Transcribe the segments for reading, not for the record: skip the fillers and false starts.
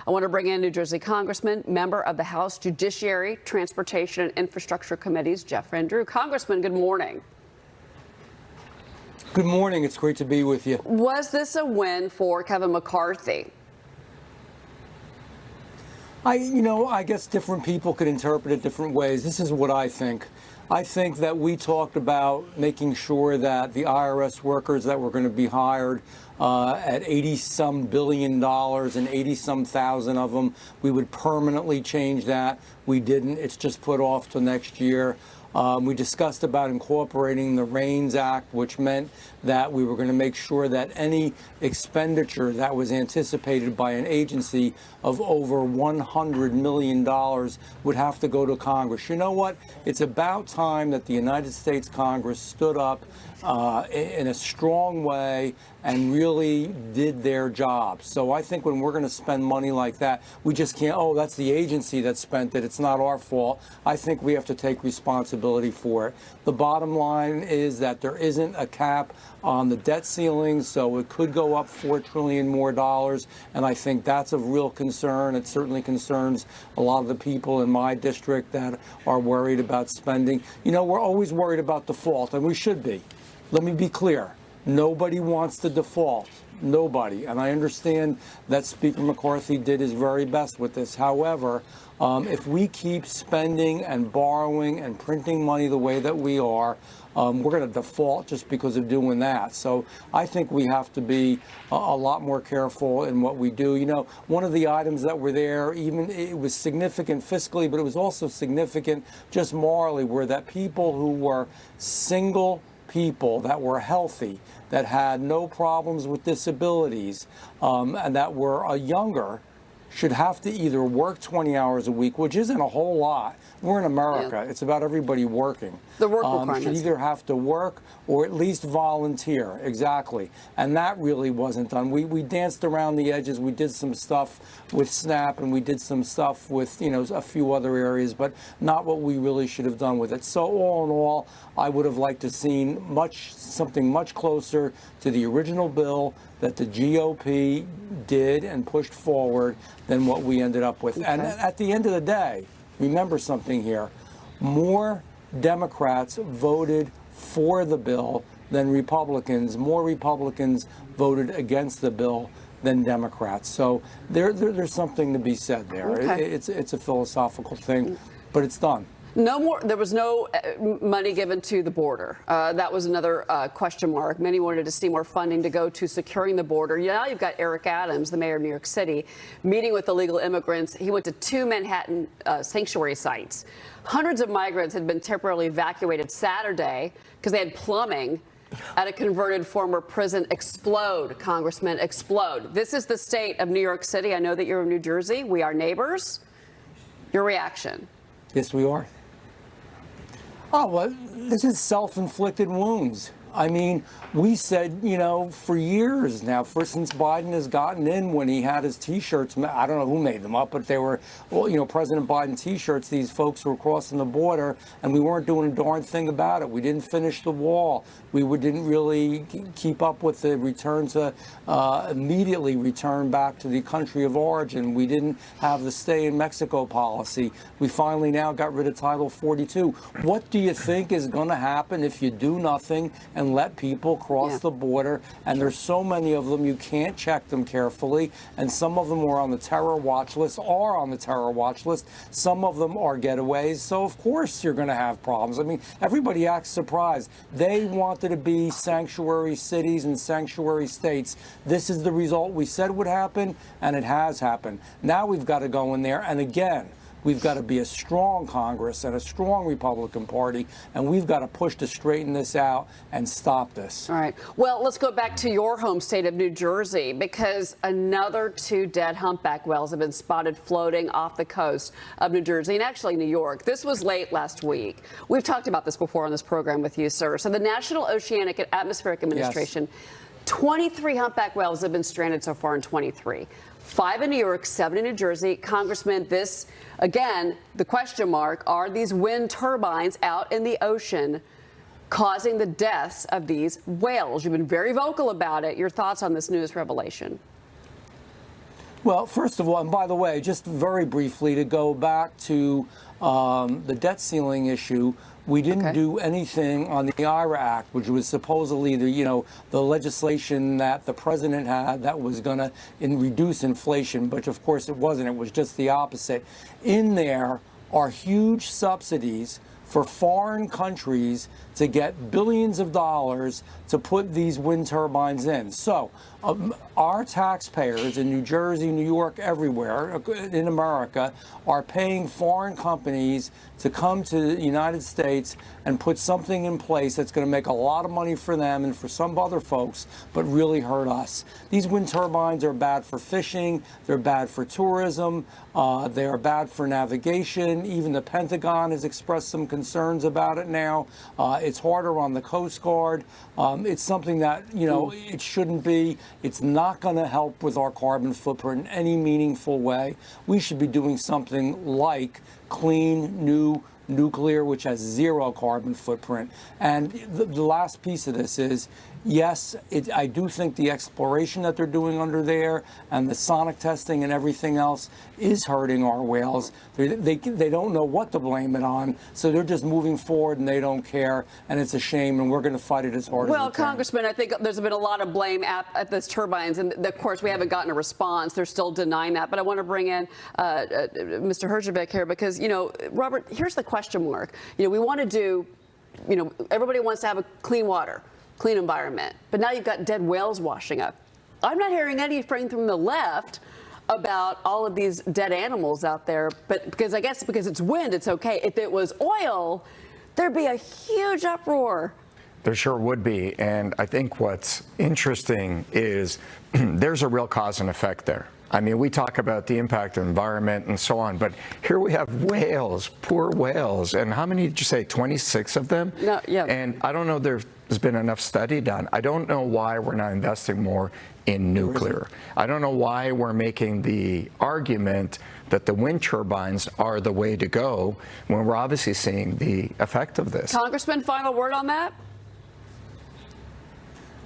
I want to bring in New Jersey Congressman, member of the House Judiciary, Transportation, and Infrastructure Committees, Jeff Van Drew. Congressman, good morning. Good morning. It's great to be with you. Was this a win for Kevin McCarthy? I guess different people could interpret it different ways. This is what I think. I think that we talked about making sure that the IRS workers that were going to be hired at $80-some billion and 80-some thousand of them, we would permanently change that. We didn't. It's just put off till next year. We discussed about incorporating the REINS Act, which meant that we were going to make sure that any expenditure that was anticipated by an agency of over $100 million would have to go to Congress. You know what? It's about time that the United States Congress stood up in a strong way and really did their job. So I think when we're going to spend money like that, we just can't, oh, that's the agency that spent it, it's not our fault. I think we have to take responsibility for it. The bottom line is that there isn't a cap on the debt ceiling, so it could go up $4 trillion more, and I think that's of real concern. It certainly concerns a lot of the people in my district that are worried about spending. You know, we're always worried about default, and we should be. Let me be clear. Nobody wants to default. Nobody. And I understand that Speaker McCarthy did his very best with this. However, if we keep spending and borrowing and printing money the way that we are, we're going to default just because of doing that. So I think we have to be a lot more careful in what we do. You know, one of the items that were there, even it was significant fiscally, but it was also significant just morally, were that people who were single people that were healthy, that had no problems with disabilities, and that were younger, should have to either work 20 hours a week, which isn't a whole lot. We're in America. Yeah. It's about everybody working. The work requirements. Should either have to work or at least volunteer. Exactly. And that really wasn't done. We danced around the edges. We did some stuff with SNAP and we did some stuff with, you know, a few other areas, but not what we really should have done with it. So all in all, I would have liked to have seen something much closer to the original bill that the GOP did and pushed forward than what we ended up with. Okay. And at the end of the day, remember something here. More Democrats voted for the bill than Republicans. More Republicans voted against the bill than Democrats. So there's something to be said there. Okay. It's a philosophical thing, but it's done. No more. There was no money given to the border. That was another question mark. Many wanted to see more funding to go to securing the border. Now you've got Eric Adams, the mayor of New York City, meeting with illegal immigrants. He went to 2 Manhattan sanctuary sites. Hundreds of migrants had been temporarily evacuated Saturday because they had plumbing at a converted former prison explode. Congressman, explode. This is the state of New York City. I know that you're in New Jersey. We are neighbors. Your reaction? Yes, we are. Oh, well, this is self-inflicted wounds. I mean, we said, you know, for years now, since Biden has gotten in, when he had his T-shirts, I don't know who made them up, but they were, well, you know, President Biden T-shirts, these folks were crossing the border, and we weren't doing a darn thing about it. We didn't finish the wall. We didn't really keep up with the return to immediately return back to the country of origin. We didn't have the stay in Mexico policy. We finally now got rid of Title 42. What do you think is going to happen if you do nothing and let people cross the border? And there's so many of them, you can't check them carefully. And some of them are on the terror watch list, Some of them are getaways. So, of course, you're going to have problems. I mean, everybody acts surprised. They wanted to be sanctuary cities and sanctuary states. This is the result we said would happen, and it has happened. Now we've got to go in there, and again, we've got to be a strong Congress and a strong Republican Party, and we've got to push to straighten this out and stop this. All right. Well, let's go back to your home state of New Jersey, because another 2 dead humpback whales have been spotted floating off the coast of New Jersey and actually New York. This was late last week. We've talked about this before on this program with you, sir. So the National Oceanic and Atmospheric Administration, 23 humpback whales have been stranded so far in 23. 5 in New York, 7 in New Jersey. Congressman, this, again, the question mark, are these wind turbines out in the ocean causing the deaths of these whales? You've been very vocal about it. Your thoughts on this news revelation? Well, first of all, and by the way, just very briefly to go back to the debt ceiling issue, we didn't do anything on the IRA Act, which was supposedly the legislation that the president had that was going to reduce inflation, but of course it wasn't. It was just the opposite. In there are huge subsidies for foreign countries to get billions of dollars to put these wind turbines in. So our taxpayers in New Jersey, New York, everywhere in America are paying foreign companies to come to the United States and put something in place that's going to make a lot of money for them and for some other folks, but really hurt us. These wind turbines are bad for fishing, they're bad for tourism, they are bad for navigation. Even the Pentagon has expressed some concerns about it now. It's harder on the Coast Guard. It's something that, it shouldn't be. It's not going to help with our carbon footprint in any meaningful way. We should be doing something like clean, new nuclear, which has zero carbon footprint. And the last piece of this is, yes, I do think the exploration that they're doing under there and the sonic testing and everything else is hurting our whales. They don't know what to blame it on, so they're just moving forward and they don't care, and it's a shame, and we're going to fight it as hard as we can. Well, Congressman, I think there's been a lot of blame at those turbines, and of course we haven't gotten a response. They're still denying that, but I want to bring in Mr. Herjavec here because, Robert, here's the question mark. We want to do, everybody wants to have a clean water, clean environment, but now you've got dead whales washing up. I'm not hearing anything from the left about all of these dead animals out there, but because it's wind, it's okay. If it was oil, there'd be a huge uproar. There sure would be, and I think what's interesting is there's a real cause and effect there. I mean, we talk about the impact of the environment and so on, but here we have whales, poor whales, and how many did you say, 26 of them? No, yeah. And I don't know there's been enough study done. I don't know why we're not investing more in nuclear. I don't know why we're making the argument that the wind turbines are the way to go when we're obviously seeing the effect of this. Congressman, final word on that?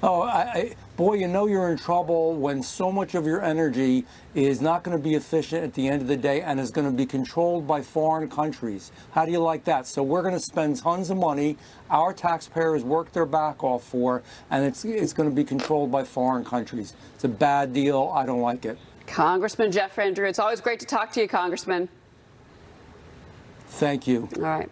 Oh, boy, you're in trouble when so much of your energy is not going to be efficient at the end of the day and is going to be controlled by foreign countries. How do you like that? So we're going to spend tons of money, our taxpayers work their back off for, and it's going to be controlled by foreign countries. It's a bad deal. I don't like it. Congressman Jeff Van Drew, it's always great to talk to you, Congressman. Thank you. All right.